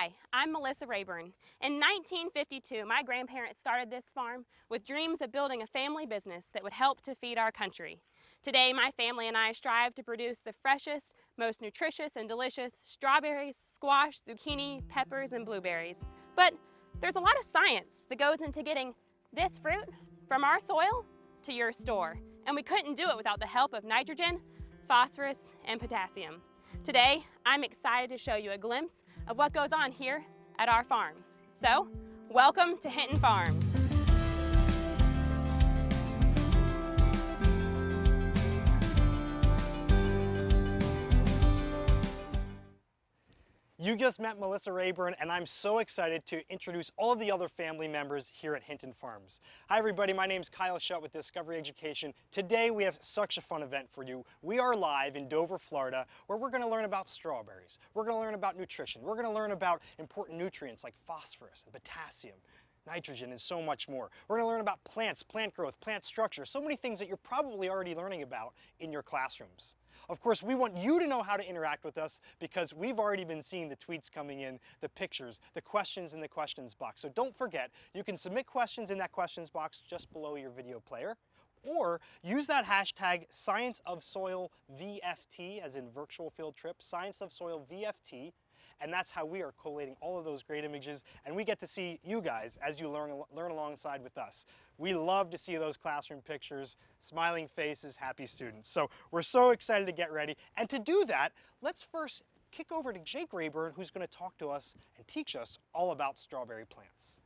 Hi, I'm Melissa Rayburn. In 1952, my grandparents started this farm with dreams of building a family business that would help to feed our country. Today, my family and I strive to produce the freshest, most nutritious and delicious strawberries, squash, zucchini, peppers, and blueberries. But there's a lot of science that goes into getting this fruit from our soil to your store. And we couldn't do it without the help of nitrogen, phosphorus, and potassium. Today, I'm excited to show you a glimpse of what goes on here at our farm. So, welcome to Hinton Farms. You just met Melissa Rayburn, and I'm so excited to introduce all of the other family members here at Hinton Farms. Hi everybody, my name's Kyle Shutt with Discovery Education. Today we have such a fun event for you. We are live in Dover, Florida, where we're going to learn about strawberries. We're going to learn about nutrition. We're going to learn about important nutrients like phosphorus and potassium, nitrogen, and so much more. We're going to learn about plants, plant growth, plant structure, so many things that you're probably already learning about in your classrooms. Of course, we want you to know how to interact with us because we've already been seeing the tweets coming in, the pictures, the questions in the questions box. So don't forget, you can submit questions in that questions box just below your video player, or use that hashtag ScienceOfSoilVFT, as in virtual field trip, ScienceOfSoilVFT, and that's how we are collating all of those great images, and we get to see you guys as you learn alongside with us. We love to see those classroom pictures, smiling faces, happy students. So we're so excited to get ready. And to do that, let's first kick over to Jake Rayburn, who's going to talk to us and teach us all about strawberry plants.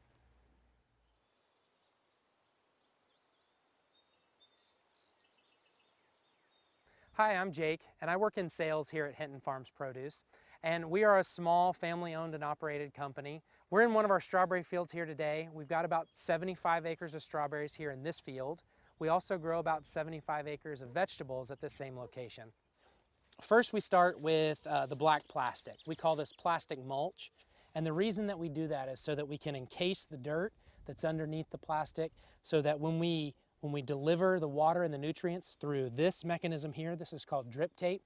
Hi, I'm Jake, and I work in sales here at Hinton Farms Produce. And we are a small family-owned and operated company. We're in one of our strawberry fields here today. We've got about 75 acres of strawberries here in this field. We also grow about 75 acres of vegetables at this same location. First, we start with the black plastic. We call this plastic mulch. And the reason that we do that is so that we can encase the dirt that's underneath the plastic so that when we deliver the water and the nutrients through this mechanism here, this is called drip tape,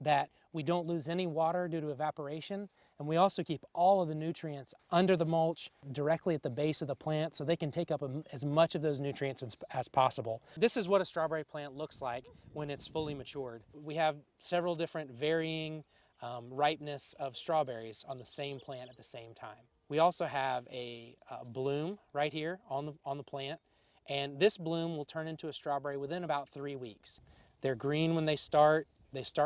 that we don't lose any water due to evaporation, and we also keep all of the nutrients under the mulch directly at the base of the plant so they can take up as much of those nutrients as possible. This is what a strawberry plant looks like when it's fully matured. We have several different varying ripeness of strawberries on the same plant at the same time. We also have a bloom right here on the plant, and this bloom will turn into a strawberry within about 3 weeks. They're green when they start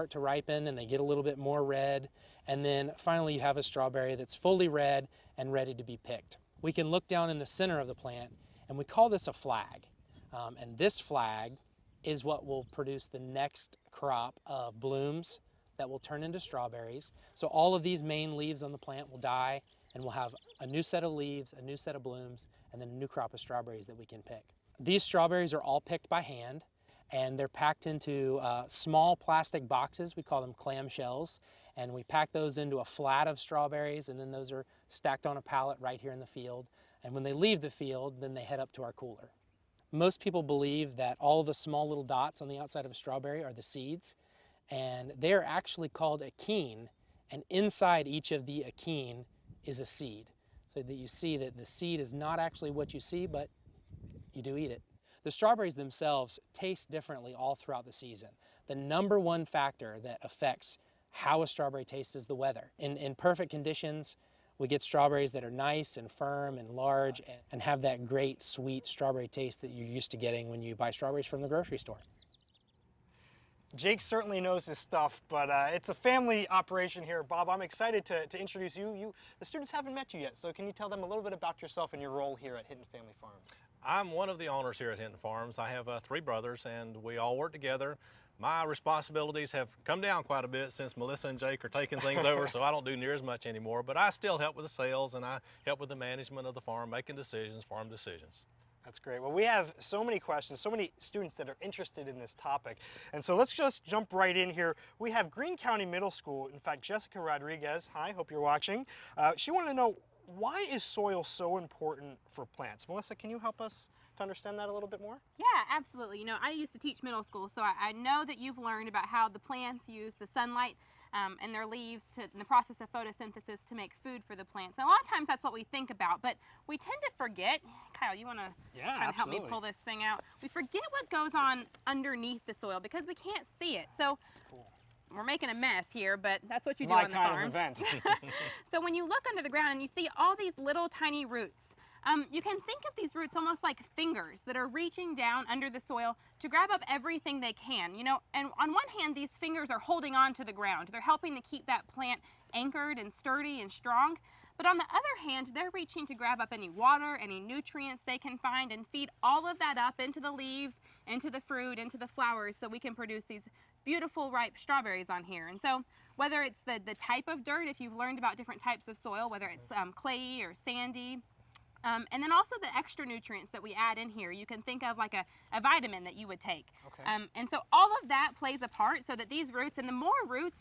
to ripen and they get a little bit more red, and then finally you have a strawberry that's fully red and ready to be picked. We can look down in the center of the plant and we call this a flag, and this flag is what will produce the next crop of blooms that will turn into strawberries. So all of these main leaves on the plant will die and we'll have a new set of leaves, a new set of blooms, and then a new crop of strawberries that we can pick. These strawberries are all picked by hand, and they're packed into small plastic boxes. We call them clamshells, and we pack those into a flat of strawberries, and then those are stacked on a pallet right here in the field. And when they leave the field, then they head up to our cooler. Most people believe that all of the small little dots on the outside of a strawberry are the seeds, and they're actually called achene, and inside each of the achene is a seed. So that you see that the seed is not actually what you see, but you do eat it. The strawberries themselves taste differently all throughout the season. The number one factor that affects how a strawberry tastes is the weather. In perfect conditions, we get strawberries that are nice and firm and large and have that great sweet strawberry taste that you're used to getting when you buy strawberries from the grocery store. Jake certainly knows his stuff, but it's a family operation here. Bob, I'm excited to introduce you. The students haven't met you yet, so can you tell them a little bit about yourself and your role here at Hinton Family Farms? I'm one of the owners here at Hinton Farms. I have 3 brothers and we all work together. My responsibilities have come down quite a bit since Melissa and Jake are taking things over, so I don't do near as much anymore, but I still help with the sales and I help with the management of the farm, making decisions, farm decisions. That's great. Well, we have so many questions, so many students that are interested in this topic. And so let's just jump right in here. We have Greene County Middle School. In fact, Jessica Rodriguez, hi, hope you're watching. She wanted to know, why is soil so important for plants? Melissa, can you help us to understand that a little bit more? Yeah, absolutely. You know, I used to teach middle school, so I know that you've learned about how the plants use the sunlight and their leaves in the process of photosynthesis to make food for the plants. And a lot of times that's what we think about, but we tend to forget. Kyle, you want to kind of help me pull this thing out? We forget what goes on underneath the soil because we can't see it. So That's cool. we're making a mess here, but that's what you It's do my on the kind farm. of event. So when you look under the ground and you see all these little tiny roots, you can think of these roots almost like fingers that are reaching down under the soil to grab up everything they can, you know, and on one hand, these fingers are holding on to the ground. They're helping to keep that plant anchored and sturdy and strong. But on the other hand, they're reaching to grab up any water, any nutrients they can find and feed all of that up into the leaves, into the fruit, into the flowers so we can produce these beautiful ripe strawberries on here. And so whether it's the type of dirt, if you've learned about different types of soil, whether it's clayey or sandy, and then also the extra nutrients that we add in here. You can think of like a vitamin that you would take. Okay. And so all of that plays a part so that these roots, and the more roots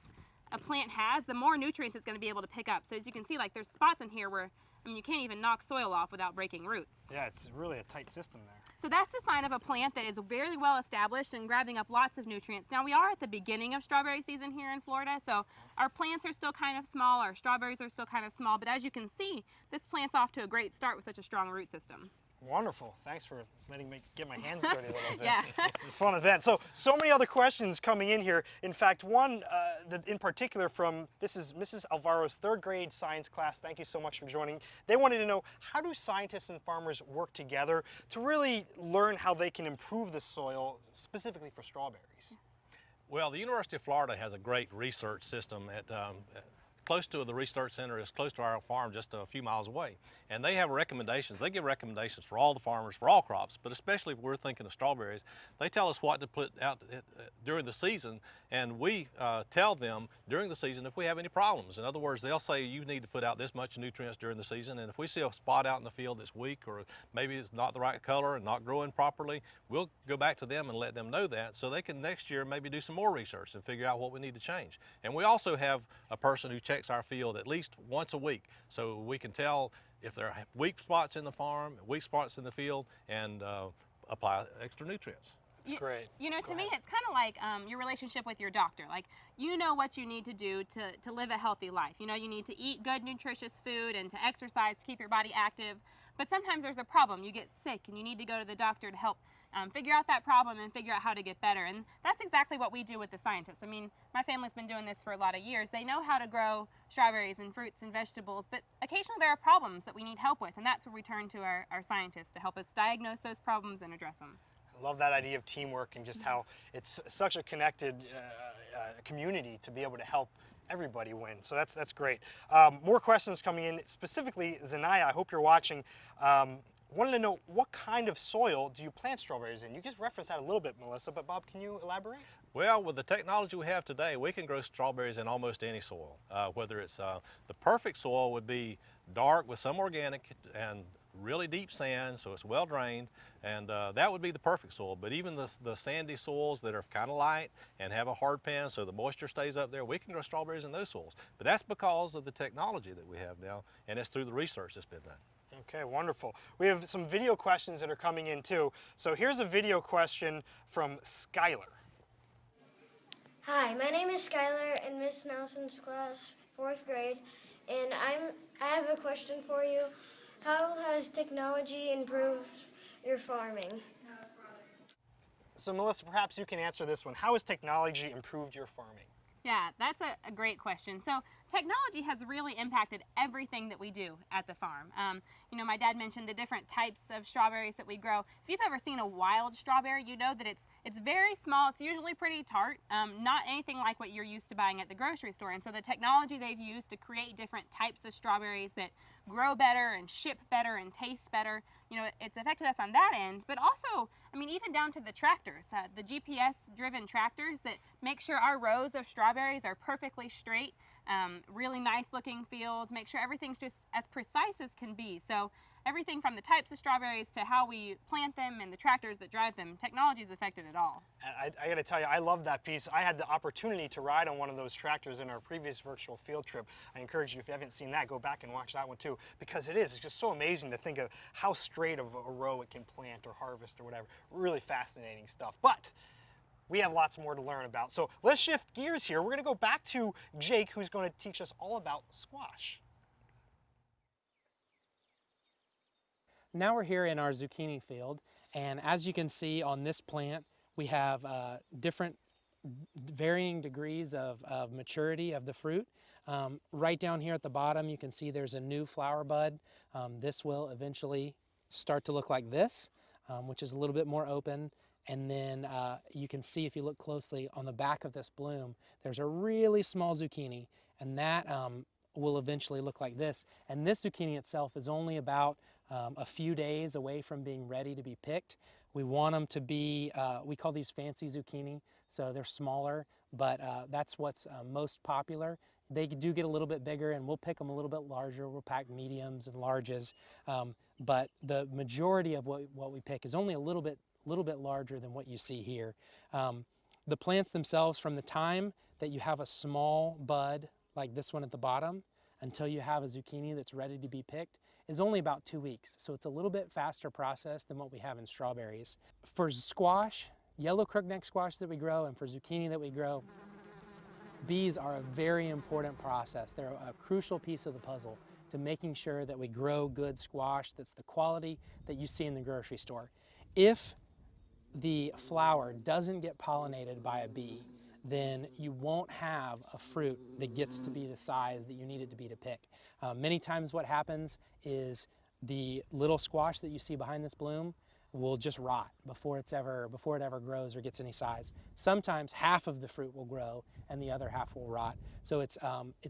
a plant has, the more nutrients it's going to be able to pick up. So as you can see, like there's spots in here where, I mean, you can't even knock soil off without breaking roots. Yeah, it's really a tight system there. So that's the sign of a plant that is very well established and grabbing up lots of nutrients. Now we are at the beginning of strawberry season here in Florida, so our plants are still kind of small, our strawberries are still kind of small, but as you can see, this plant's off to a great start with such a strong root system. Wonderful. Thanks for letting me get my hands dirty a little bit. Yeah. Fun event. So many other questions coming in here. In fact, one that in particular this is Mrs. Alvaro's third grade science class. Thank you so much for joining. They wanted to know, how do scientists and farmers work together to really learn how they can improve the soil, specifically for strawberries? Well, the University of Florida has a great research system close to the research center, is close to our farm, just a few miles away. And they have recommendations. They give recommendations for all the farmers, for all crops, but especially if we're thinking of strawberries. They tell us what to put out during the season, and we tell them during the season if we have any problems. In other words, they'll say you need to put out this much nutrients during the season, and if we see a spot out in the field that's weak, or maybe it's not the right color and not growing properly, we'll go back to them and let them know that, so they can next year maybe do some more research and figure out what we need to change. And we also have a person who checks our field at least once a week, so we can tell if there are weak spots in the farm, weak spots in the field, and apply extra nutrients. That's great. You know, to me, it's kind of like your relationship with your doctor. Like, you know what you need to do to live a healthy life. You know, you need to eat good, nutritious food and to exercise to keep your body active. But sometimes there's a problem. You get sick and you need to go to the doctor to help figure out that problem and figure out how to get better. And that's exactly what we do with the scientists. I mean, my family's been doing this for a lot of years. They know how to grow strawberries and fruits and vegetables, but occasionally there are problems that we need help with, and that's where we turn to our scientists to help us diagnose those problems and address them. I love that idea of teamwork and just how it's such a connected community to be able to help everybody win. So that's great. More questions coming in, specifically Zanaya, I hope you're watching. Wanted to know, what kind of soil do you plant strawberries in? You just referenced that a little bit, Melissa, but Bob, can you elaborate? Well, with the technology we have today, we can grow strawberries in almost any soil. Whether it's the perfect soil would be dark with some organic and really deep sand, so it's well drained, and that would be the perfect soil. But even the sandy soils that are kind of light and have a hard pan so the moisture stays up there, we can grow strawberries in those soils. But that's because of the technology that we have now, and it's through the research that's been done. Okay, wonderful. We have some video questions that are coming in too. So here's a video question from Skylar. Hi, my name is Skylar in Miss Nelson's class, 4th grade, and I have a question for you. How has technology improved your farming? So Melissa, perhaps you can answer this one. How has technology improved your farming? Yeah, that's a great question. So technology has really impacted everything that we do at the farm. You know, my dad mentioned the different types of strawberries that we grow. If you've ever seen a wild strawberry, you know that it's very small. It's usually pretty tart, not anything like what you're used to buying at the grocery store. And so the technology they've used to create different types of strawberries that grow better and ship better and taste better, you know, it's affected us on that end. But also, I mean, even down to the tractors, the GPS-driven tractors that make sure our rows of strawberries are perfectly straight, really nice looking fields, make sure everything's just as precise as can be. So everything from the types of strawberries to how we plant them and the tractors that drive them, technology has affected it all. I got to tell you, I love that piece. I had the opportunity to ride on one of those tractors in our previous virtual field trip. I encourage you, if you haven't seen that, go back and watch that one too, because it's just so amazing to think of how straight of a row it can plant or harvest or whatever. Really fascinating stuff. But we have lots more to learn about. So let's shift gears here. We're going to go back to Jake, who's going to teach us all about squash. Now we're here in our zucchini field, and as you can see on this plant, we have different varying degrees of maturity of the fruit. Right down here at the bottom, you can see there's a new flower bud. This will eventually start to look like this, which is a little bit more open. And then you can see, if you look closely on the back of this bloom, there's a really small zucchini, and that will eventually look like this. And this zucchini itself is only about a few days away from being ready to be picked. We want them to be, we call these fancy zucchini, so they're smaller, but that's what's most popular. They do get a little bit bigger, and we'll pick them a little bit larger. We'll pack mediums and larges, but the majority of what we pick is only a little bit larger than what you see here. The plants themselves, from the time that you have a small bud like this one at the bottom until you have a zucchini that's ready to be picked, is only about 2 weeks. So it's a little bit faster process than what we have in strawberries. For squash, yellow crookneck squash that we grow, and for zucchini that we grow, bees are a very important process. They're a crucial piece of the puzzle to making sure that we grow good squash that's the quality that you see in the grocery store. If the flower doesn't get pollinated by a bee, then you won't have a fruit that gets to be the size that you need it to be to pick. Many times what happens is the little squash that you see behind this bloom will just rot before it ever grows or gets any size. Sometimes half of the fruit will grow and the other half will rot. So it's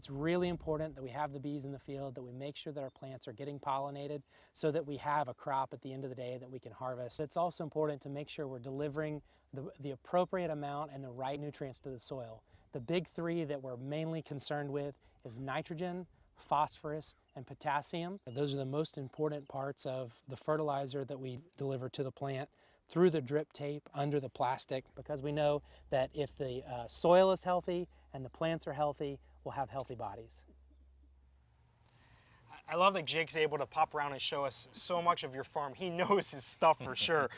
really important that we have the bees in the field, that we make sure that our plants are getting pollinated so that we have a crop at the end of the day that we can harvest. It's also important to make sure we're delivering the appropriate amount and the right nutrients to the soil. The big three that we're mainly concerned with is nitrogen, phosphorus, and potassium. Those are the most important parts of the fertilizer that we deliver to the plant through the drip tape under the plastic, because we know that if the soil is healthy and the plants are healthy, we'll have healthy bodies. I love that Jake's able to pop around and show us so much of your farm. He knows his stuff for sure.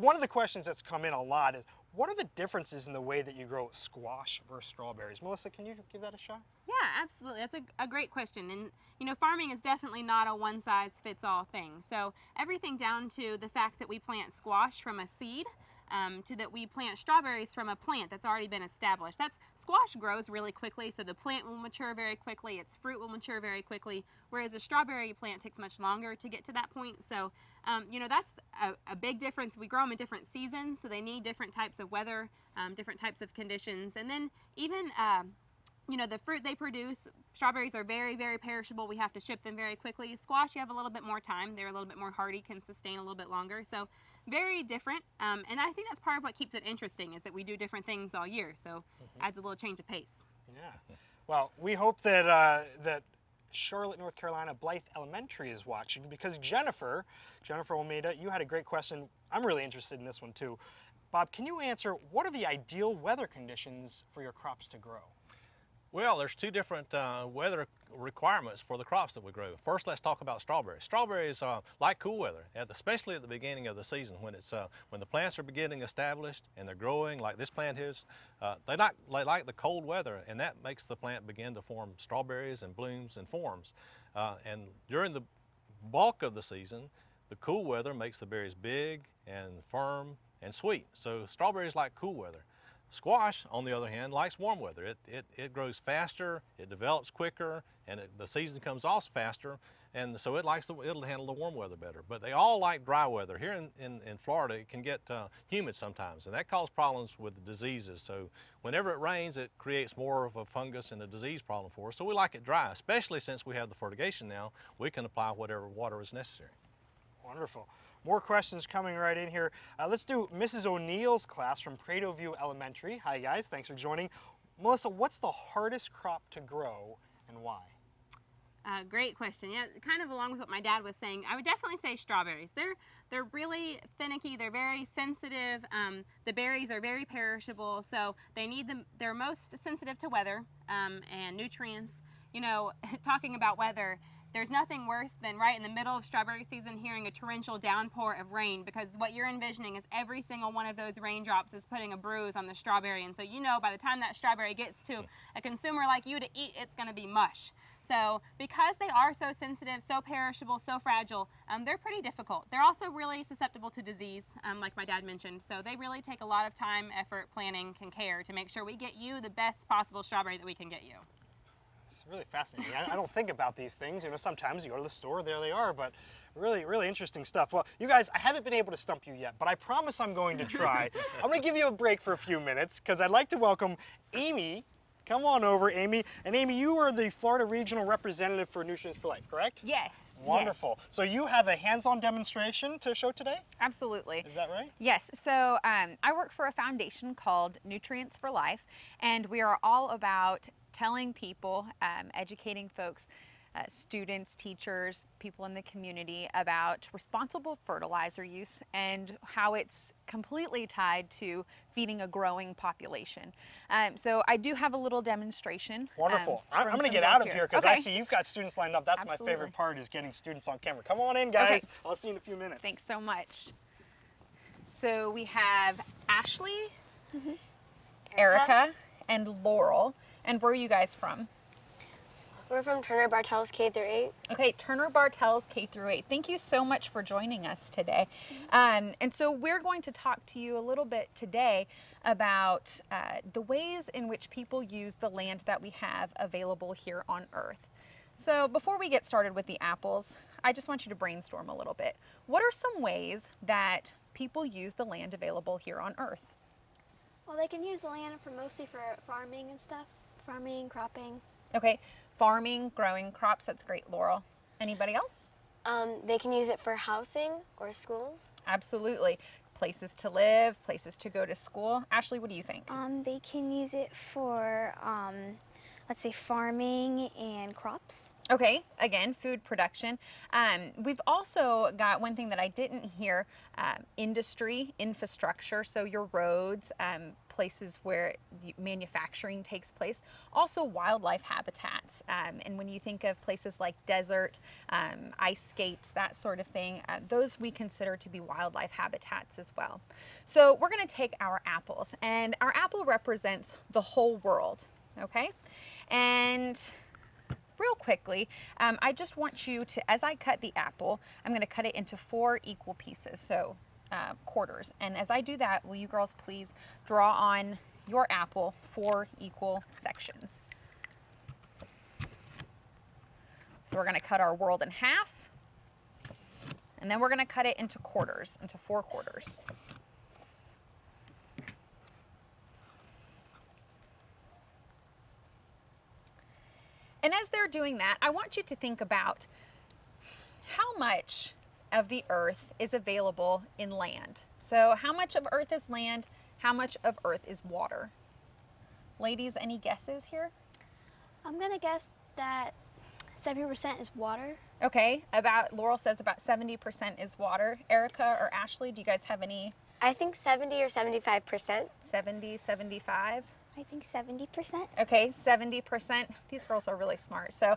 One of the questions that's come in a lot is, what are the differences in the way that you grow squash versus strawberries? Melissa, can you give that a shot? Yeah, absolutely. That's a great question. And, you know, farming is definitely not a one-size-fits-all thing. So everything down to the fact that we plant squash from a seed, to that we plant strawberries from a plant that's already been established. Squash grows really quickly, so the plant will mature very quickly, its fruit will mature very quickly, whereas a strawberry plant takes much longer to get to that point. So, you know, that's a big difference. We grow them in different seasons, so they need different types of weather, different types of conditions, and then even you know, the fruit they produce, strawberries are very, very perishable. We have to ship them very quickly. Squash, you have a little bit more time. They're a little bit more hardy, can sustain a little bit longer. So very different. And I think that's part of what keeps it interesting, is that we do different things all year. So adds a little change of pace. Yeah. Well, we hope that that Charlotte, North Carolina, Blythe Elementary is watching, because Jennifer Almeida, you had a great question. I'm really interested in this one too. Bob, can you answer, what are the ideal weather conditions for your crops to grow? Well, there's two different weather requirements for the crops that we grow. First, let's talk about strawberries. Strawberries like cool weather, especially at the beginning of the season, when the plants are getting established and they're growing like this plant is. They like the cold weather, and that makes the plant begin to form strawberries and blooms and forms. And during the bulk of the season, the cool weather makes the berries big and firm and sweet. So strawberries like cool weather. Squash, on the other hand, likes warm weather. It grows faster, it develops quicker, and the season comes off faster, and so it'll handle the warm weather better. But they all like dry weather. Here in Florida, it can get humid sometimes, and that causes problems with the diseases. So whenever it rains, it creates more of a fungus and a disease problem for us. So we like it dry, especially since we have the fertigation now. We can apply whatever water is necessary. Wonderful. More questions coming right in here. Let's do Mrs. O'Neill's class from Prado View Elementary. Hi guys, thanks for joining. Melissa, what's the hardest crop to grow and why? Great question. Yeah, kind of along with what my dad was saying, I would definitely say strawberries. They're really finicky. They're very sensitive. The berries are very perishable, so they need them. They're most sensitive to weather and nutrients. You know, talking about weather, there's nothing worse than right in the middle of strawberry season hearing a torrential downpour of rain, because what you're envisioning is every single one of those raindrops is putting a bruise on the strawberry, and so you know by the time that strawberry gets to a consumer like you to eat, it's going to be mush. So because they are so sensitive, so perishable, so fragile, they're pretty difficult. They're also really susceptible to disease, like my dad mentioned. So they really take a lot of time, effort, planning, and care to make sure we get you the best possible strawberry that we can get you. It's really fascinating. I don't think about these things. You know, sometimes you go to the store, there they are, but really, really interesting stuff. Well, you guys, I haven't been able to stump you yet, but I promise I'm going to try. I'm going to give you a break for a few minutes because I'd like to welcome Amy. Come on over, Amy. And Amy, you are the Florida Regional Representative for Nutrients for Life, correct? Yes. Wonderful. So you have a hands-on demonstration to show today? Absolutely. Is that right? Yes. So I work for a foundation called Nutrients for Life, and we are all about telling people, educating folks, students, teachers, people in the community about responsible fertilizer use and how it's completely tied to feeding a growing population. So I do have a little demonstration. Wonderful. I'm from going to some get girls out of here. here because Okay. I see you've got students lined up. That's my Absolutely. favorite part, is getting students on camera. Come on in, guys. Okay. I'll see you in a few minutes. Thanks so much. So we have Ashley, Erica, and Laurel. And where are you guys from? We're from Turner Bartels K through 8. Okay, Turner Bartels K through 8. Thank you so much for joining us today. And so we're going to talk to you a little bit today about the ways in which people use the land that we have available here on Earth. So before we get started with the apples, I just want you to brainstorm a little bit. What are some ways that people use the land available here on Earth? Well, they can use the land mostly for farming and stuff. Farming, cropping. Okay, farming, growing crops, that's great, Laurel. Anybody else? They can use it for housing or schools. Absolutely. Places to live, places to go to school. Ashley, what do you think? They can use it for, let's say, farming and crops. Okay, again, food production. We've also got one thing that I didn't hear, industry, infrastructure, so your roads, places where manufacturing takes place. Also wildlife habitats, and when you think of places like desert, ice scapes, that sort of thing, those we consider to be wildlife habitats as well. So we're gonna take our apples, and our apple represents the whole world, okay? And real quickly, I just want you to, as I cut the apple, I'm going to cut it into 4 equal pieces, so quarters. And as I do that, will you girls please draw on your apple 4 equal sections. So we're going to cut our world in half, and then we're going to cut it into quarters, into 4 quarters. And as they're doing that, I want you to think about how much of the earth is available in land. So how much of earth is land? How much of earth is water? Ladies, any guesses here? I'm gonna guess that 70% is water. Okay, Laurel says about 70% is water. Erica or Ashley, do you guys have any? I think 70 or 75%. 70, 75? I think 70%. Okay, 70%. These girls are really smart. So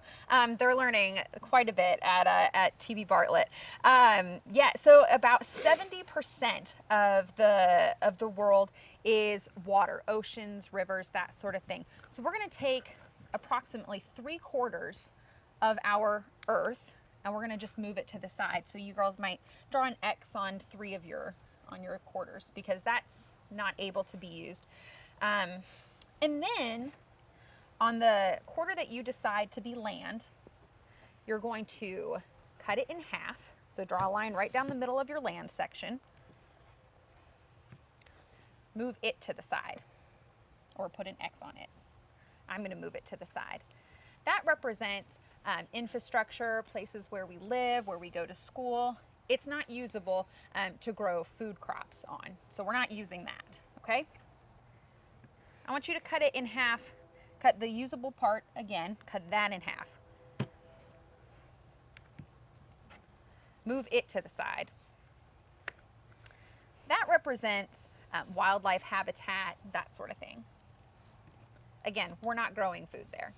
they're learning quite a bit at TB Bartlett. Yeah, so about 70% of the world is water, oceans, rivers, that sort of thing. So we're going to take approximately 3/4 of our earth, and we're going to just move it to the side. So you girls might draw an X on 3 of your quarters, because that's not able to be used. And then on the quarter that you decide to be land, you're going to cut it in half. So draw a line right down the middle of your land section. Move it to the side, or put an X on it. I'm going to move it to the side. That represents infrastructure, places where we live, where we go to school. It's not usable to grow food crops on, so we're not using that, okay? I want you to cut it in half. Cut the usable part again, cut that in half. move it to the side. That represents wildlife habitat, that sort of thing. Again, we're not growing food there.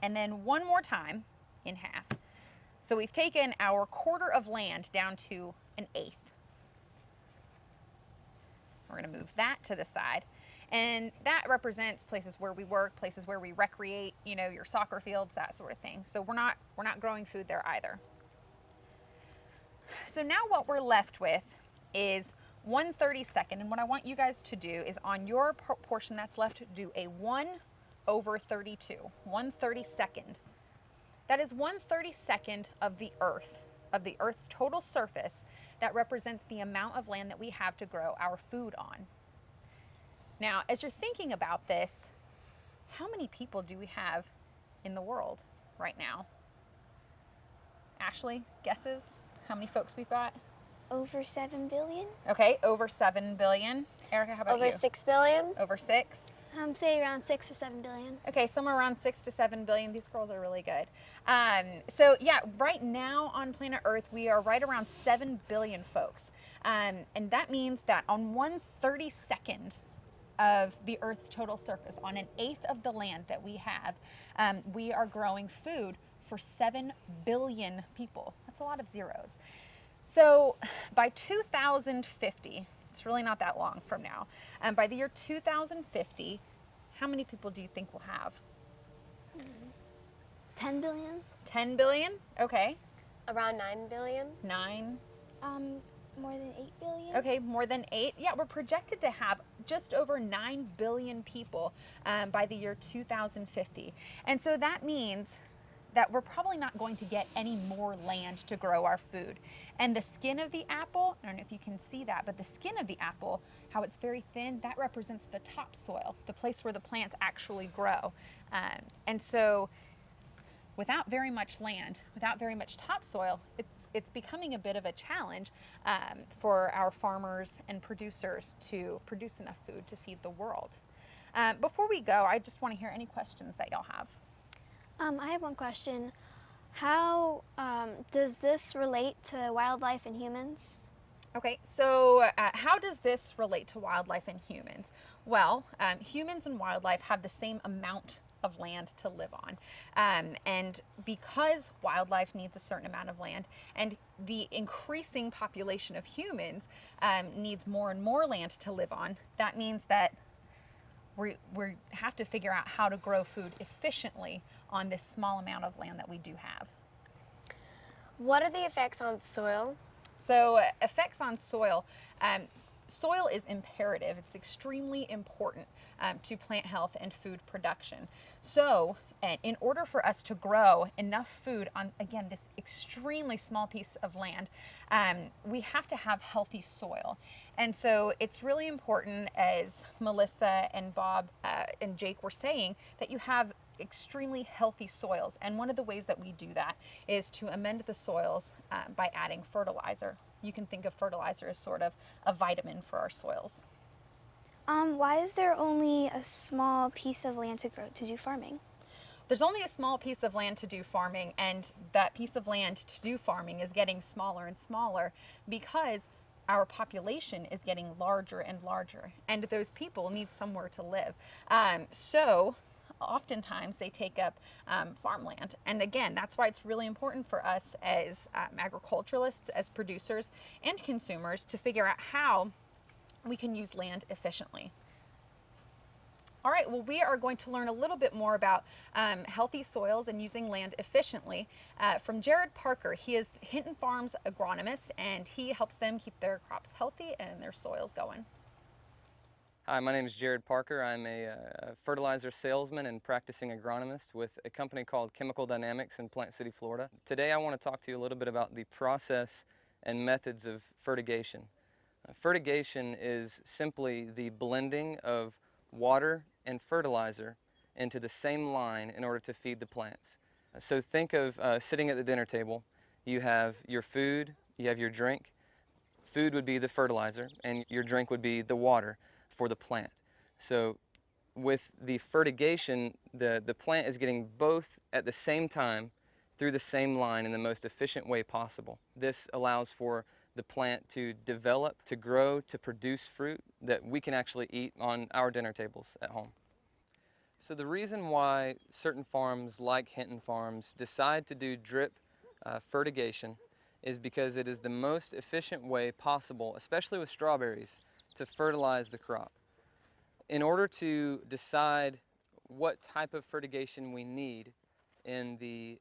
And then one more time in half. So we've taken our quarter of land down to an eighth. We're going to move that to the side. And that represents places where we work, places where we recreate, you know, your soccer fields, that sort of thing. So we're not growing food there either. So now what we're left with is 1/32, and what I want you guys to do is on your portion that's left, do a 1/32, 1/32. That is 1/32 of the Earth's total surface. That represents the amount of land that we have to grow our food on. Now, as you're thinking about this, how many people do we have in the world right now? Ashley, guesses? How many folks we've got? Over 7 billion? Okay, over 7 billion. Erica, how about you? Over 6 billion? Over 6? Say around 6 or 7 billion. Okay, somewhere around 6 to 7 billion. These girls are really good. So yeah, right now on planet Earth, we are right around 7 billion folks. And that means that on 1/32 of the Earth's total surface, on an eighth of the land that we have, we are growing food for 7 billion people. That's a lot of zeros. So by 2050, it's really not that long from now, by the year 2050, how many people do you think we'll have? 10 billion? 10 billion? Okay. Around 9 billion? 9? More than 8 billion? Okay, more than 8. Yeah, we're projected to have just over 9 billion people by the year 2050. And so that means that we're probably not going to get any more land to grow our food. And the skin of the apple, I don't know if you can see that, but the skin of the apple, how it's very thin, that represents the topsoil, the place where the plants actually grow. And so without very much land, without very much topsoil, it's becoming a bit of a challenge for our farmers and producers to produce enough food to feed the world. Before we go, I just want to hear any questions that y'all have. I have one question. How does this relate to wildlife and humans? Okay, so how does this relate to wildlife and humans? Well, humans and wildlife have the same amount of land to live on. And because wildlife needs a certain amount of land, and the increasing population of humans needs more and more land to live on, that means that we have to figure out how to grow food efficiently on this small amount of land that we do have. What are the effects on soil? So effects on soil. Soil is imperative. It's extremely important to plant health and food production. So in order for us to grow enough food on, again, this extremely small piece of land, we have to have healthy soil. And so it's really important, as Melissa and Bob and Jake were saying, that you have extremely healthy soils. And one of the ways that we do that is to amend the soils by adding fertilizer. You can think of fertilizer as sort of a vitamin for our soils. Why is there only a small piece of land to do farming? There's only a small piece of land to do farming, and that piece of land to do farming is getting smaller and smaller because our population is getting larger and larger, and those people need somewhere to live. So oftentimes they take up farmland. And again, that's why it's really important for us as agriculturalists, as producers and consumers to figure out how we can use land efficiently. All right, well, we are going to learn a little bit more about healthy soils and using land efficiently from Jared Parker. He is Hinton Farms agronomist, and he helps them keep their crops healthy and their soils going. Hi, my name is Jared Parker. I'm a fertilizer salesman and practicing agronomist with a company called Chemical Dynamics in Plant City, Florida. Today I want to talk to you a little bit about the process and methods of fertigation. Fertigation is simply the blending of water and fertilizer into the same line in order to feed the plants. So think of sitting at the dinner table. You have your food, you have your drink. Food would be the fertilizer, and your drink would be the water for the plant. So with the fertigation, the plant is getting both at the same time through the same line in the most efficient way possible. This allows for the plant to develop, to grow, to produce fruit that we can actually eat on our dinner tables at home. So the reason why certain farms like Hinton Farms decide to do drip fertigation is because it is the most efficient way possible, especially with strawberries, to fertilize the crop. In order to decide what type of fertigation we need in the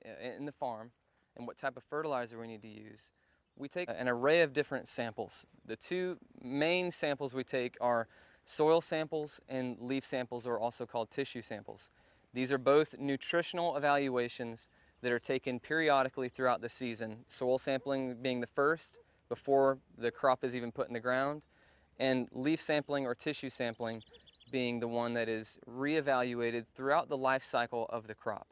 farm and what type of fertilizer we need to use, we take an array of different samples. The two main samples we take are soil samples and leaf samples, or also called tissue samples. These are both nutritional evaluations that are taken periodically throughout the season, soil sampling being the first before the crop is even put in the ground, and leaf sampling or tissue sampling being the one that is reevaluated throughout the life cycle of the crop.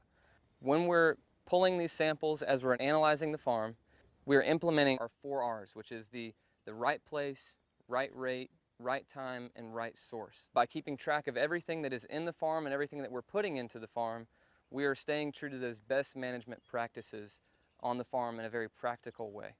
When we're pulling these samples as we're analyzing the farm, we're implementing our 4 R's, which is the right place, right rate, right time, and right source. By keeping track of everything that is in the farm and everything that we're putting into the farm, we are staying true to those best management practices on the farm in a very practical way.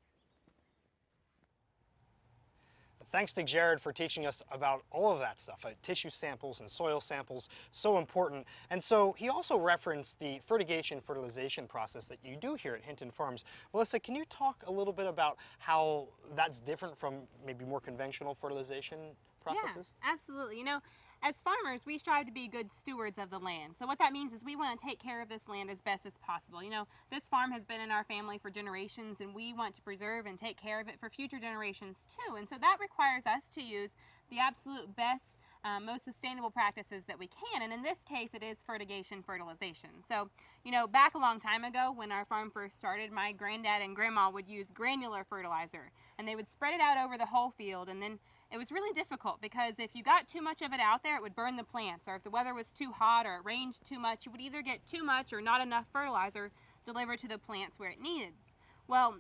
Thanks to Jared for teaching us about all of that stuff, tissue samples and soil samples, so important. And so he also referenced the fertigation fertilization process that you do here at Hinton Farms. Melissa, can you talk a little bit about how that's different from maybe more conventional fertilization processes? Yeah, absolutely. You know, as farmers, we strive to be good stewards of the land. So what that means is we want to take care of this land as best as possible. You know, this farm has been in our family for generations, and we want to preserve and take care of it for future generations too. And so that requires us to use the absolute best, most sustainable practices that we can. And in this case, it is fertigation fertilization. So, you know, back a long time ago when our farm first started, my granddad and grandma would use granular fertilizer, and they would spread it out over the whole field. And then it was really difficult because if you got too much of it out there, it would burn the plants, or if the weather was too hot or it rained too much, you would either get too much or not enough fertilizer delivered to the plants where it needed. Well,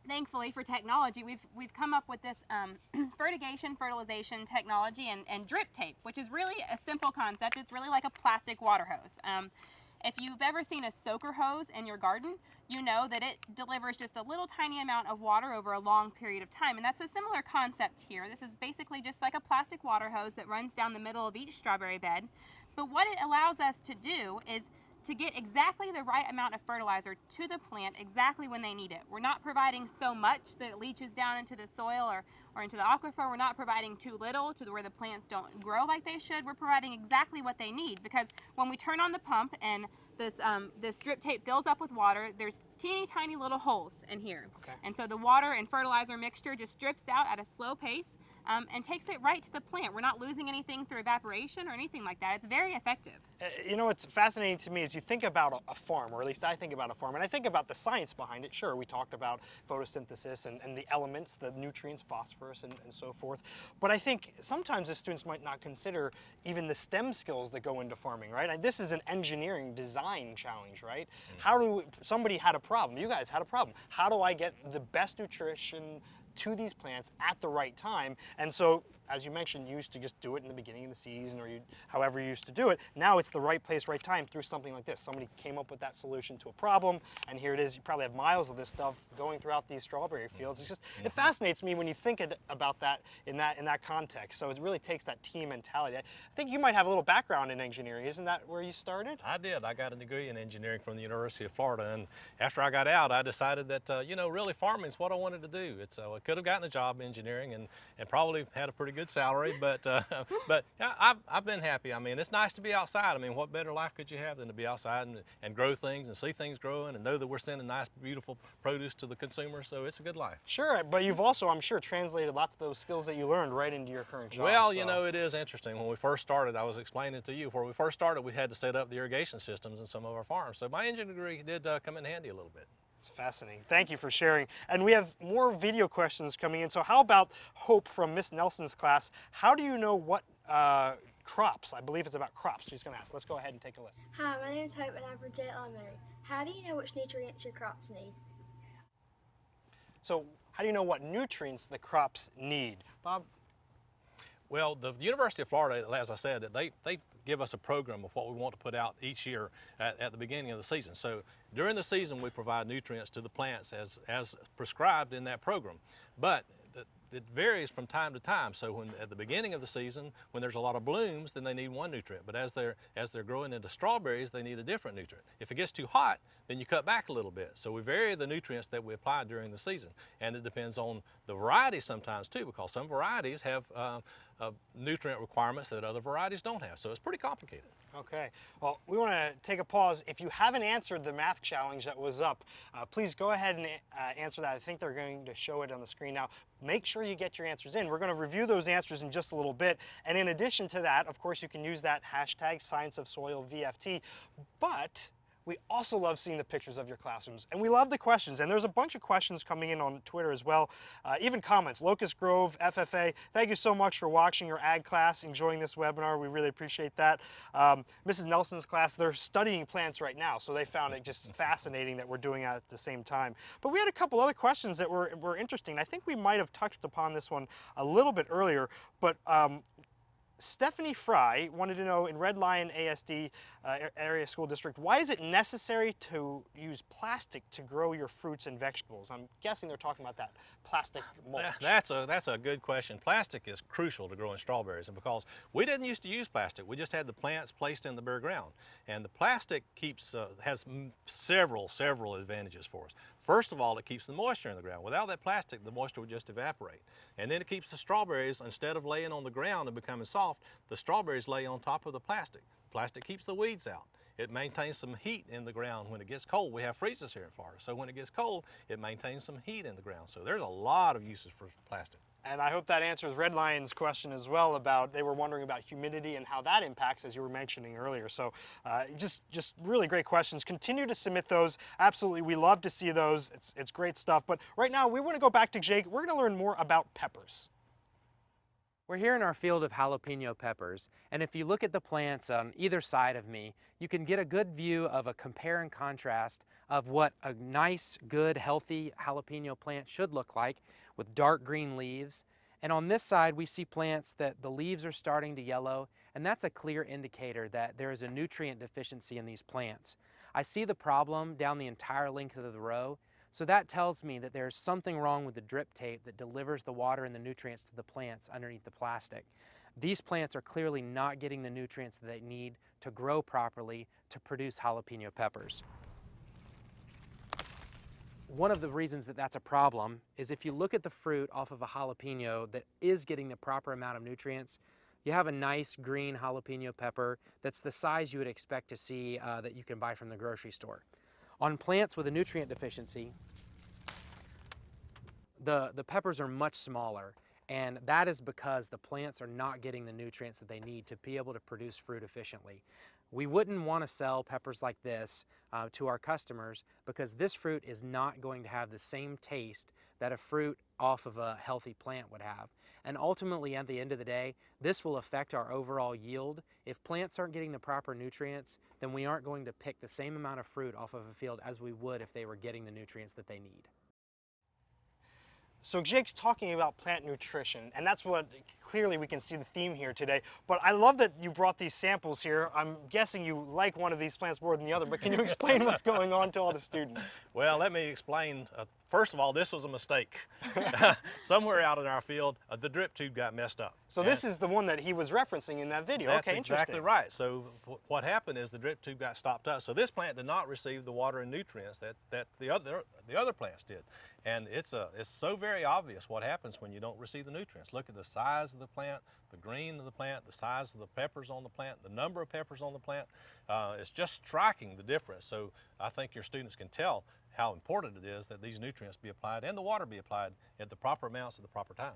thankfully for technology, we've come up with this fertigation fertilization technology and drip tape, which is really a simple concept. It's really like a plastic water hose. If you've ever seen a soaker hose in your garden, you know that it delivers just a little tiny amount of water over a long period of time. And that's a similar concept here. This is basically just like a plastic water hose that runs down the middle of each strawberry bed. But what it allows us to do is to get exactly the right amount of fertilizer to the plant exactly when they need it. We're not providing so much that it leaches down into the soil or into the aquifer. We're not providing too little to where the plants don't grow like they should. We're providing exactly what they need, because when we turn on the pump and this drip tape fills up with water, there's teeny tiny little holes in here. Okay. And so the water and fertilizer mixture just drips out at a slow pace and takes it right to the plant. We're not losing anything through evaporation or anything like that. It's very effective. You know, what's fascinating to me is you think about a farm, or at least I think about a farm, and I think about the science behind it. Sure, we talked about photosynthesis and the elements, the nutrients, phosphorus, and so forth. But I think sometimes the students might not consider even the STEM skills that go into farming, right? This is an engineering design challenge, right? Somebody had a problem, you guys had a problem. How do I get the best nutrition to these plants at the right time? And so, as you mentioned, you used to just do it in the beginning of the season, or however you used to do it. Now it's the right place, right time through something like this. Somebody came up with that solution to a problem, and here it is. You probably have miles of this stuff going throughout these strawberry fields. It's just, it fascinates me when you think about that in that context. So it really takes that team mentality. I think you might have a little background in engineering. Isn't that where you started? I did. I got a degree in engineering from the University of Florida, and after I got out, I decided that you know, really farming is what I wanted to do. I could have gotten a job in engineering and probably had a pretty good salary, but yeah, I've been happy. I mean, it's nice to be outside. I mean, what better life could you have than to be outside and grow things and see things growing and know that we're sending nice, beautiful produce to the consumer? So it's a good life. Sure, but you've also, I'm sure, translated lots of those skills that you learned right into your current job. Well, you know, it is interesting. When we first started, I was explaining to you, where we first started, we had to set up the irrigation systems in some of our farms. So my engineering degree did come in handy a little bit. It's fascinating. Thank you for sharing. And we have more video questions coming in. So how about Hope from Miss Nelson's class? How do you know what crops? I believe it's about crops she's going to ask. Let's go ahead and take a listen. Hi, my name is Hope and I'm from Jet Elementary. How do you know which nutrients your crops need? So how do you know what nutrients the crops need? Bob? Well, the University of Florida, as I said, they give us a program of what we want to put out each year at the beginning of the season. So during the season, we provide nutrients to the plants as prescribed in that program. But it varies from time to time. So when at the beginning of the season, when there's a lot of blooms, then they need one nutrient. But as they're growing into strawberries, they need a different nutrient. If it gets too hot, then you cut back a little bit. So we vary the nutrients that we apply during the season. And it depends on the variety sometimes too, because some varieties have nutrient requirements that other varieties don't have. So it's pretty complicated. Okay, well, we want to take a pause. If you haven't answered the math challenge that was up, please go ahead and answer that. I think they're going to show it on the screen now. Make sure you get your answers in. We're going to review those answers in just a little bit. And in addition to that, of course, you can use that hashtag Science of Soil VFT, but we also love seeing the pictures of your classrooms, and we love the questions, and there's a bunch of questions coming in on Twitter as well, even comments. Locust Grove, FFA, thank you so much for watching your ag class, enjoying this webinar. We really appreciate that. Mrs. Nelson's class, they're studying plants right now, so they found it just fascinating that we're doing it at the same time. But we had a couple other questions that were interesting. I think we might have touched upon this one a little bit earlier, but Stephanie Fry wanted to know, in Red Lion ASD area school district, why is it necessary to use plastic to grow your fruits and vegetables? I'm guessing they're talking about that plastic mulch. That's a good question. Plastic is crucial to growing strawberries, and because we didn't used to use plastic, we just had the plants placed in the bare ground. And the plastic has several advantages for us. First of all, it keeps the moisture in the ground. Without that plastic, the moisture would just evaporate. And then it keeps the strawberries, instead of laying on the ground and becoming soft, the strawberries lay on top of the plastic. Plastic keeps the weeds out. It maintains some heat in the ground when it gets cold. We have freezes here in Florida, so when it gets cold, it maintains some heat in the ground. So there's a lot of uses for plastic. And I hope that answers Red Lion's question as well about, they were wondering about humidity and how that impacts, as you were mentioning earlier. So just really great questions. Continue to submit those. Absolutely, we love to see those. It's great stuff. But right now, we want to go back to Jake. We're going to learn more about peppers. We're here in our field of jalapeno peppers, and if you look at the plants on either side of me, you can get a good view of a compare and contrast of what a nice, good, healthy jalapeno plant should look like, with dark green leaves. And on this side, we see plants that the leaves are starting to yellow, and that's a clear indicator that there is a nutrient deficiency in these plants. I see the problem down the entire length of the row, so that tells me that there's something wrong with the drip tape that delivers the water and the nutrients to the plants underneath the plastic. These plants are clearly not getting the nutrients that they need to grow properly to produce jalapeno peppers. One of the reasons that that's a problem is if you look at the fruit off of a jalapeno that is getting the proper amount of nutrients, you have a nice green jalapeno pepper that's the size you would expect to see that you can buy from the grocery store. On plants with a nutrient deficiency, the peppers are much smaller, and that is because the plants are not getting the nutrients that they need to be able to produce fruit efficiently. We wouldn't want to sell peppers like this to our customers because this fruit is not going to have the same taste that a fruit off of a healthy plant would have. And ultimately, at the end of the day, this will affect our overall yield. If plants aren't getting the proper nutrients, then we aren't going to pick the same amount of fruit off of a field as we would if they were getting the nutrients that they need. So Jake's talking about plant nutrition, and that's what clearly we can see the theme here today. But I love that you brought these samples here. I'm guessing you like one of these plants more than the other, but can you explain what's going on to all the students? Well, let me explain. First of all, this was a mistake. Somewhere out in our field, the drip tube got messed up. So this is the one that he was referencing in that video. That's okay, exactly interesting. right. So what happened is the drip tube got stopped up. So this plant did not receive the water and nutrients that the other plants did. And it's so very obvious what happens when you don't receive the nutrients. Look at the size of the plant, the green of the plant, the size of the peppers on the plant, the number of peppers on the plant. It's just striking, the difference. So I think your students can tell how important it is that these nutrients be applied and the water be applied at the proper amounts at the proper time.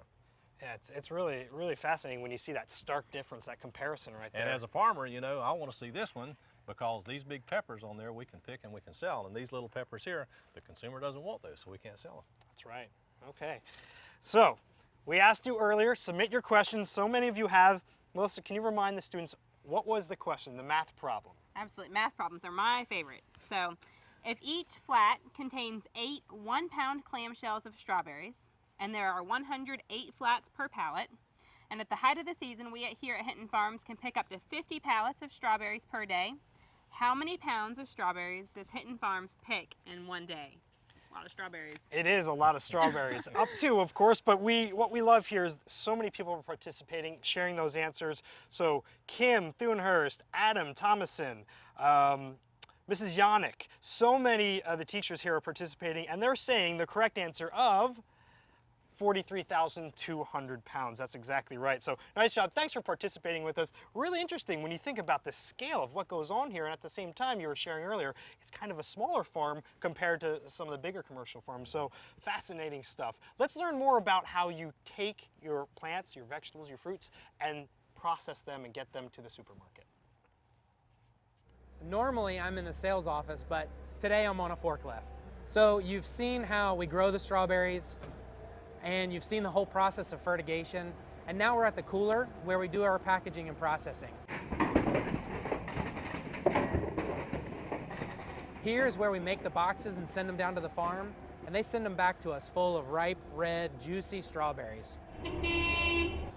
Yeah, it's really, really fascinating when you see that stark difference, that comparison right there. And as a farmer, you know, I want to see this one because these big peppers on there we can pick and we can sell. And these little peppers here, the consumer doesn't want those, so we can't sell them. That's right. Okay. So we asked you earlier, submit your questions. So many of you have. Melissa, can you remind the students, what was the question, the math problem? Absolutely. Math problems are my favorite. So if each flat contains 8 1-pound clamshells of strawberries, and there are 108 flats per pallet, And at the height of the season, we here at Hinton Farms can pick up to 50 pallets of strawberries per day. How many pounds of strawberries does Hinton Farms pick in one day? A lot of strawberries. It is a lot of strawberries. Up to, of course, but what we love here is so many people are participating, sharing those answers. So Kim Thunhurst, Adam Thomason, Mrs. Yannick, so many of the teachers here are participating, and they're saying the correct answer of 43,200 pounds. That's exactly right. So nice job. Thanks for participating with us. Really interesting when you think about the scale of what goes on here. And at the same time, you were sharing earlier, it's kind of a smaller farm compared to some of the bigger commercial farms. So fascinating stuff. Let's learn more about how you take your plants, your vegetables, your fruits, and process them and get them to the supermarket. Normally I'm in the sales office, but today I'm on a forklift. So you've seen how we grow the strawberries, and you've seen the whole process of fertigation, and now we're at the cooler where we do our packaging and processing. Here's where we make the boxes and send them down to the farm, and they send them back to us full of ripe, red, juicy strawberries.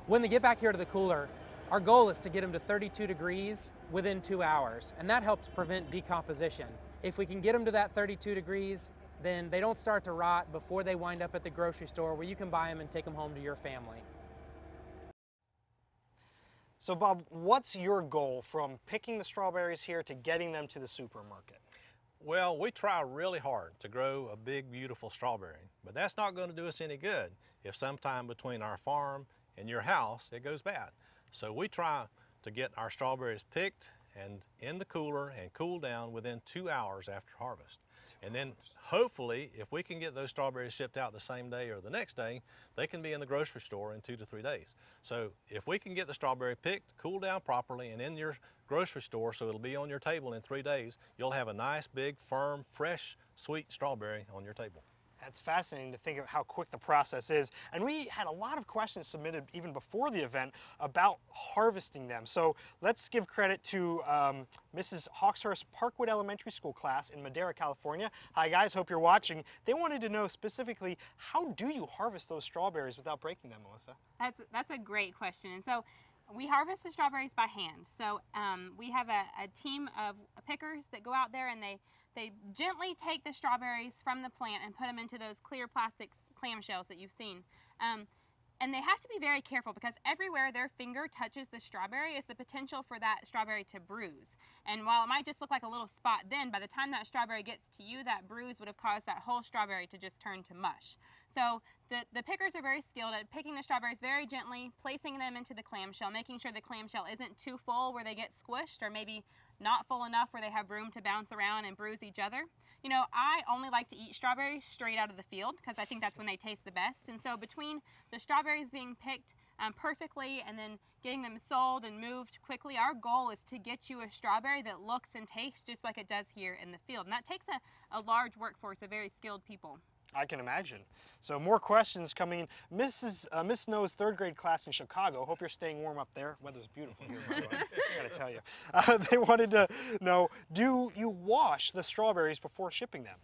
When they get back here to the cooler, our goal is to get them to 32 degrees within 2 hours, and that helps prevent decomposition. If we can get them to that 32 degrees, then they don't start to rot before they wind up at the grocery store where you can buy them and take them home to your family. So Bob, what's your goal from picking the strawberries here to getting them to the supermarket? Well, we try really hard to grow a big, beautiful strawberry, but that's not going to do us any good if sometime between our farm and your house it goes bad. So we try to get our strawberries picked and in the cooler and cooled down within 2 hours after harvest. And then hopefully, if we can get those strawberries shipped out the same day or the next day, they can be in the grocery store in 2 to 3 days. So if we can get the strawberry picked, cooled down properly, and in your grocery store so it'll be on your table in 3 days, you'll have a nice, big, firm, fresh, sweet strawberry on your table. That's fascinating to think of how quick the process is. And we had a lot of questions submitted even before the event about harvesting them. So let's give credit to Mrs. Hawkshurst Parkwood Elementary School class in Madera, California. Hi guys, hope you're watching. They wanted to know specifically, how do you harvest those strawberries without breaking them, Melissa? That's a great question. And so we harvest the strawberries by hand. So we have a team of pickers that go out there and they gently take the strawberries from the plant and put them into those clear plastic clamshells that you've seen. And they have to be very careful because everywhere their finger touches the strawberry is the potential for that strawberry to bruise. And while it might just look like a little spot then, by the time that strawberry gets to you, that bruise would have caused that whole strawberry to just turn to mush. So the pickers are very skilled at picking the strawberries very gently, placing them into the clamshell, making sure the clamshell isn't too full where they get squished, or maybe not full enough where they have room to bounce around and bruise each other. You know, I only like to eat strawberries straight out of the field because I think that's when they taste the best. And so between the strawberries being picked perfectly and then getting them sold and moved quickly, our goal is to get you a strawberry that looks and tastes just like it does here in the field. And that takes a large workforce of very skilled people. I can imagine. So more questions coming. Miss Snow's third grade class in Chicago. Hope you're staying warm up there. Weather's beautiful here, by the way. I gotta tell you. They wanted to know, do you wash the strawberries before shipping them?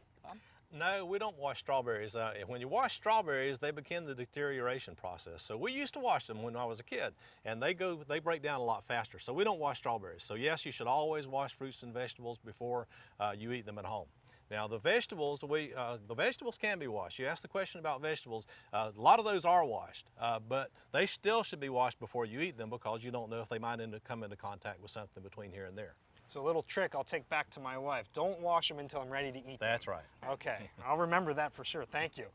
No, we don't wash strawberries. When you wash strawberries, they begin the deterioration process. So we used to wash them when I was a kid, and they break down a lot faster. So we don't wash strawberries. So yes, you should always wash fruits and vegetables before you eat them at home. Now the vegetables can be washed. You asked the question about vegetables. A lot of those are washed, but they still should be washed before you eat them because you don't know if they might come into contact with something between here and there. So a little trick I'll take back to my wife. Don't wash them until I'm ready to eat them. That's right. Okay, I'll remember that for sure. Thank you.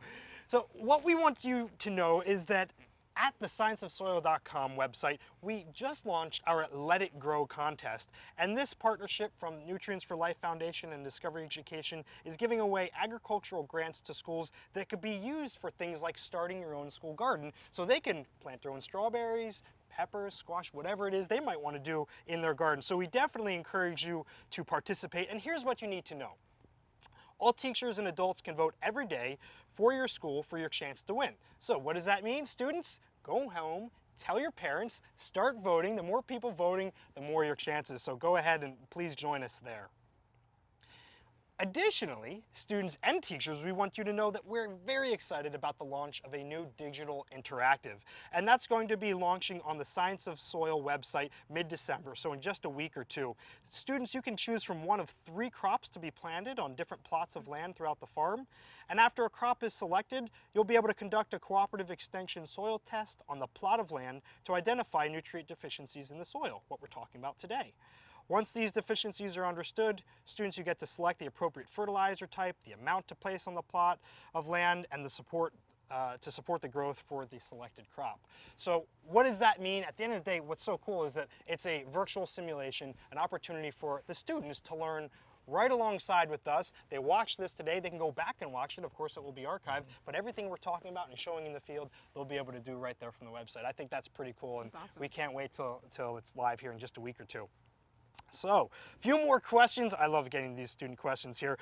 So what we want you to know is that at the scienceofsoil.com website, we just launched our Let It Grow contest. And this partnership from Nutrients for Life Foundation and Discovery Education is giving away agricultural grants to schools that could be used for things like starting your own school garden, so they can plant their own strawberries, peppers, squash, whatever it is they might want to do in their garden. So we definitely encourage you to participate. And here's what you need to know. All teachers and adults can vote every day for your school for your chance to win. So what does that mean, students? Go home, tell your parents, start voting. The more people voting, the more your chances. So go ahead and please join us there. Additionally, students and teachers, we want you to know that we're very excited about the launch of a new digital interactive. And that's going to be launching on the Science of Soil website mid-December, so in just a week or two. Students, you can choose from one of 3 crops to be planted on different plots of land throughout the farm. And after a crop is selected, you'll be able to conduct a cooperative extension soil test on the plot of land to identify nutrient deficiencies in the soil, what we're talking about today. Once these deficiencies are understood, students, you get to select the appropriate fertilizer type, the amount to place on the plot of land, and the support to support the growth for the selected crop. So what does that mean? At the end of the day, what's so cool is that it's a virtual simulation, an opportunity for the students to learn right alongside with us. They watch this today, they can go back and watch it. Of course, it will be archived, but everything we're talking about and showing in the field, they'll be able to do right there from the website. I think that's pretty cool, and That's awesome. we can't wait till it's live here in just a week or two. So, a few more questions. I love getting these student questions here.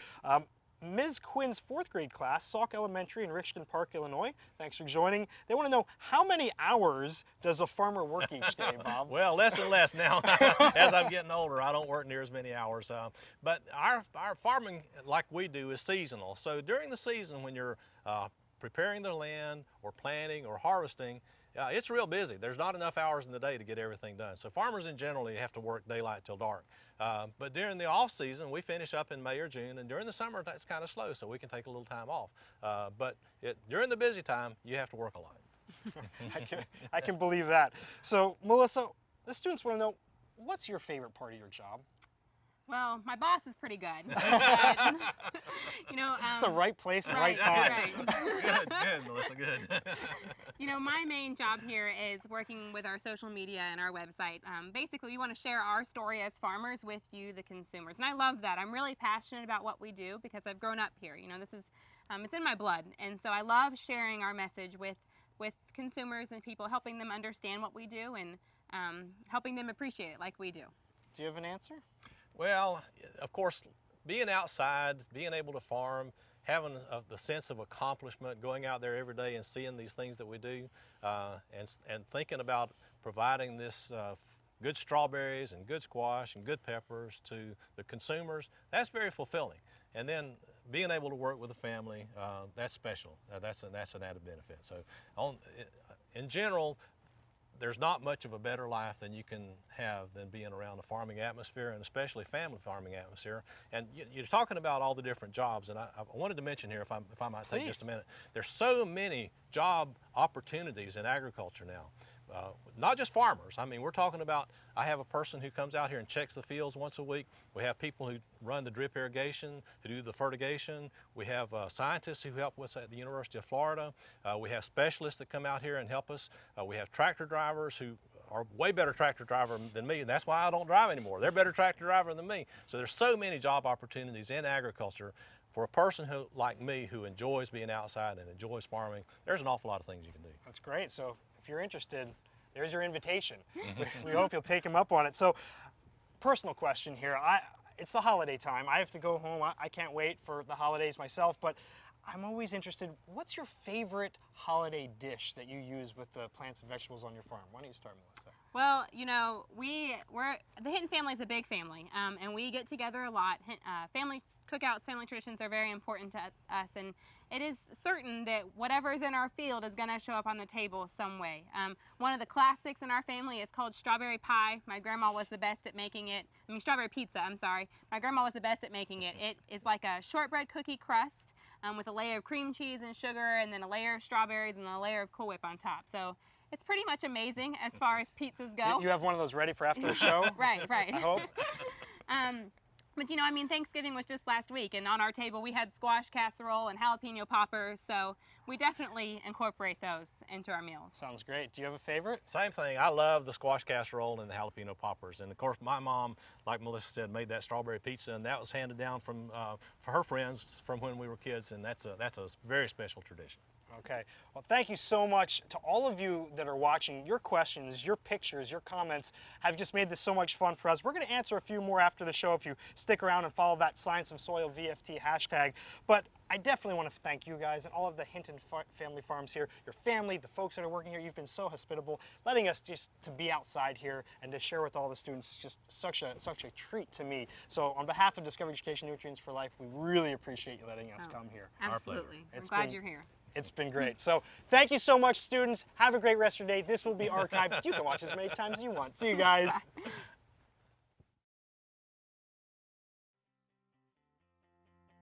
Ms. Quinn's 4th grade class, Sauk Elementary in Richton Park, Illinois. Thanks for joining. They want to know, how many hours does a farmer work each day, Bob? Well, less and less now. As I'm getting older, I don't work near as many hours. But our farming, like we do, is seasonal. So during the season, when you're preparing the land or planting or harvesting, it's real busy. There's not enough hours in the day to get everything done. So farmers in general have to work daylight till dark. But during the off season, we finish up in May or June, and during the summer, that's kind of slow, so we can take a little time off. But during the busy time, you have to work a lot. I can believe that. So, Melissa, the students want to know, what's your favorite part of your job? Well, my boss is pretty good. But, you know, It's the right place, and right right, time. right. Good, Melissa, good. You know, my main job here is working with our social media and our website. Basically, we want to share our story as farmers with you, the consumers. And I love that. I'm really passionate about what we do because I've grown up here. You know, this is, it's in my blood. And so I love sharing our message with consumers and people, helping them understand what we do and helping them appreciate it like we do. Do you have an answer? Well, of course, being outside, being able to farm, having the sense of accomplishment, going out there every day and seeing these things that we do, and thinking about providing this good strawberries and good squash and good peppers to the consumers, that's very fulfilling. And then being able to work with a family, that's special. That's an added benefit. So in general, there's not much of a better life than you can have than being around a farming atmosphere, and especially family farming atmosphere. And you're talking about all the different jobs, and I wanted to mention here, if I might take just a minute, there's so many job opportunities in agriculture now. Not just farmers. I mean, we're talking about, I have a person who comes out here and checks the fields once a week. We have people who run the drip irrigation, who do the fertigation. We have scientists who help us at the University of Florida. We have specialists that come out here and help us. We have tractor drivers who are way better tractor driver than me, and that's why I don't drive anymore. They're better tractor driver than me. So there's so many job opportunities in agriculture. For a person who, like me, who enjoys being outside and enjoys farming, there's an awful lot of things you can do. That's great. So if you're interested, there's your invitation. We hope you'll take him up on it. So, personal question here. It's the holiday time. I have to go home. I can't wait for the holidays myself, but I'm always interested, what's your favorite holiday dish that you use with the plants and vegetables on your farm? Why don't you start, Melissa? Well, you know, the Hinton family is a big family, and we get together a lot. Family cookouts, family traditions are very important to us, and it is certain that whatever is in our field is going to show up on the table some way. One of the classics in our family is called strawberry pie. My grandma was the best at making it. I mean, strawberry pizza, I'm sorry. My grandma was the best at making it. It is like a shortbread cookie crust with a layer of cream cheese and sugar, and then a layer of strawberries and a layer of Cool Whip on top. So it's pretty much amazing as far as pizzas go. You have one of those ready for after the show? Right. I hope. But you know, I mean, Thanksgiving was just last week, and on our table we had squash casserole and jalapeno poppers, so we definitely incorporate those into our meals. Sounds great. Do you have a favorite? Same thing. I love the squash casserole and the jalapeno poppers. And of course, my mom, like Melissa said, made that strawberry pizza, and that was handed down from for her friends from when we were kids, and that's a very special tradition. Okay, well, thank you so much to all of you that are watching. Your questions, your pictures, your comments have just made this so much fun for us. We're going to answer a few more after the show if you stick around and follow that Science of Soil VFT hashtag. But I definitely want to thank you guys and all of the Hinton family farms here, your family, the folks that are working here. You've been so hospitable, letting us just to be outside here and to share with all the students. Just such a treat to me. So on behalf of Discovery Education Nutrients for Life, we really appreciate you letting us come here. Absolutely. I'm It's glad been- you're here. It's been great. So thank you so much, students. Have a great rest of your day. This will be archived. You can watch as many times as you want. See you guys.